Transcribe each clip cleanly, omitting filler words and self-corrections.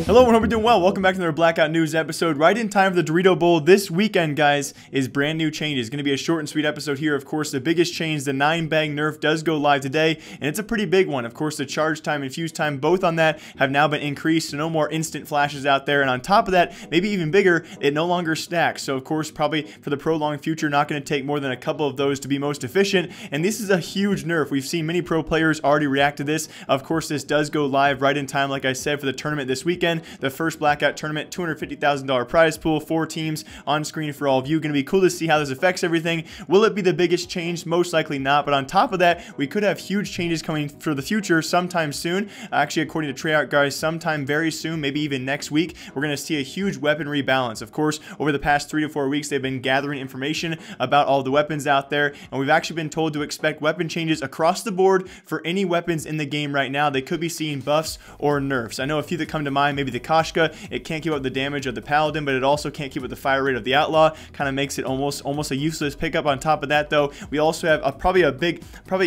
Hello, everyone, hope you're doing well. Welcome back to another Blackout News episode. Right in time for the Doritos Bowl this weekend, guys, is brand new changes. Going to be a short and sweet episode here. Of course, the biggest change, the 9-bag nerf does go live today, and it's a pretty big one. Of course, the charge time and fuse time, both on that, have now been increased, so no more instant flashes out there. And on top of that, maybe even bigger, it no longer stacks. So, of course, probably for the prolonged future, not going to take more than a couple of those to be most efficient. And this is a huge nerf. We've seen many pro players already react to this. Of course, this does go live right in time, like I said, for the tournament this weekend. The first Blackout tournament, $250,000 prize pool, 4 teams on screen for all of you. Going to be cool to see how this affects everything. Will it be the biggest change? Most likely not. But on top of that, we could have huge changes coming for the future sometime soon. Actually, according to Treyarch, guys, sometime very soon, maybe even next week, we're going to see a huge weapon rebalance. Of course, over the past 3 to 4 weeks, they've been gathering information about all the weapons out there, and we've actually been told to expect weapon changes across the board for any weapons in the game right now. They could be seeing buffs or nerfs. I know a few that come to mind, maybe the Koshka. It can't keep up the damage of the Paladin, but it also can't keep up the fire rate of the Outlaw. Kind of makes it almost a useless pickup. On top of that, though, we also have probably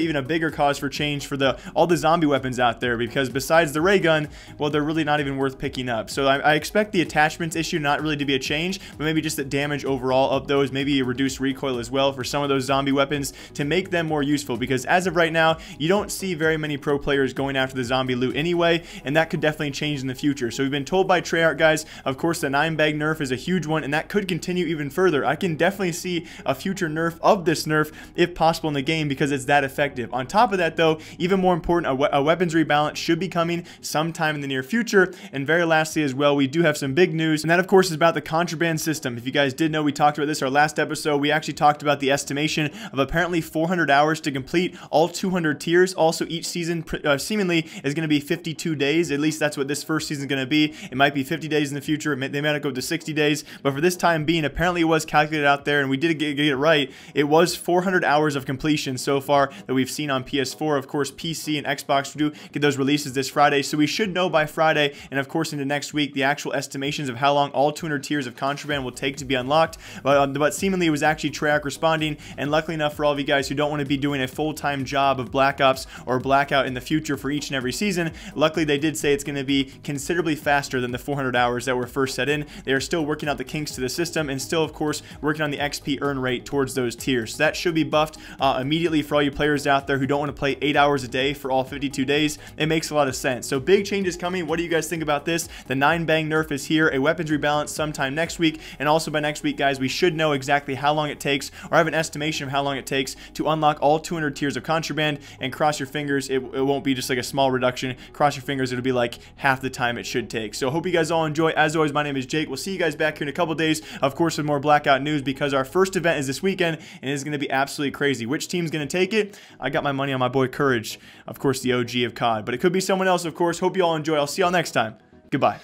even a bigger cause for change for all the zombie weapons out there, because besides the ray gun, well, they're really not even worth picking up. So I expect the attachments issue not really to be a change, but maybe just the damage overall of those, maybe a reduced recoil as well for some of those zombie weapons to make them more useful, because as of right now, you don't see very many pro players going after the zombie loot anyway, and that could definitely change in the future. So we've been told by Treyarch, guys, of course, the 9-bag nerf is a huge one, and that could continue even further. I can definitely see a future nerf of this nerf if possible in the game, because it's that effective. On top of that, though, even more important, a weapons rebalance should be coming sometime in the near future. And very lastly as well, we do have some big news, and that of course is about the Contraband system. If you guys did know, we talked about this our last episode. We actually talked about the estimation of apparently 400 hours to complete all 200 tiers. Also, each season seemingly is going to be 52 days. At least that's what this first season is going to be. It might be 50 days in the future. They might go to 60 days, but for this time being, apparently it was calculated out there, and we did get it right. It was 400 hours of completion so far that we've seen on PS4. Of course, PC and Xbox do get those releases this Friday, so we should know by Friday, and of course into next week, the actual estimations of how long all 200 tiers of Contraband will take to be unlocked. But seemingly it was actually Treyarch responding, and luckily enough for all of you guys who don't want to be doing a full-time job of Black Ops or Blackout in the future for each and every season, luckily they did say it's going to be considerably faster than the 400 hours that were first set in. They are still working out the kinks to the system, and still of course working on the XP earn rate towards those tiers. So that should be buffed immediately for all you players out there who don't want to play 8 hours a day for all 52 days. It makes a lot of sense. So big changes coming. What do you guys think about this? The 9-bang nerf is here, a weapons rebalance sometime next week, and also by next week, guys, we should know exactly how long it takes, or have an estimation of how long it takes to unlock all 200 tiers of Contraband. And cross your fingers, it won't be just like a small reduction. Cross your fingers, it'll be like half the time it should take. So hope you guys all enjoy. As always, my name is Jake. We'll see you guys back here in a couple days, of course, with more Blackout news, because our first event is this weekend, and it's going to be absolutely crazy. Which team's going to take it? I got my money on my boy Courage, of course, the OG of COD, but it could be someone else, of course. Hope you all enjoy. I'll see y'all next time. Goodbye.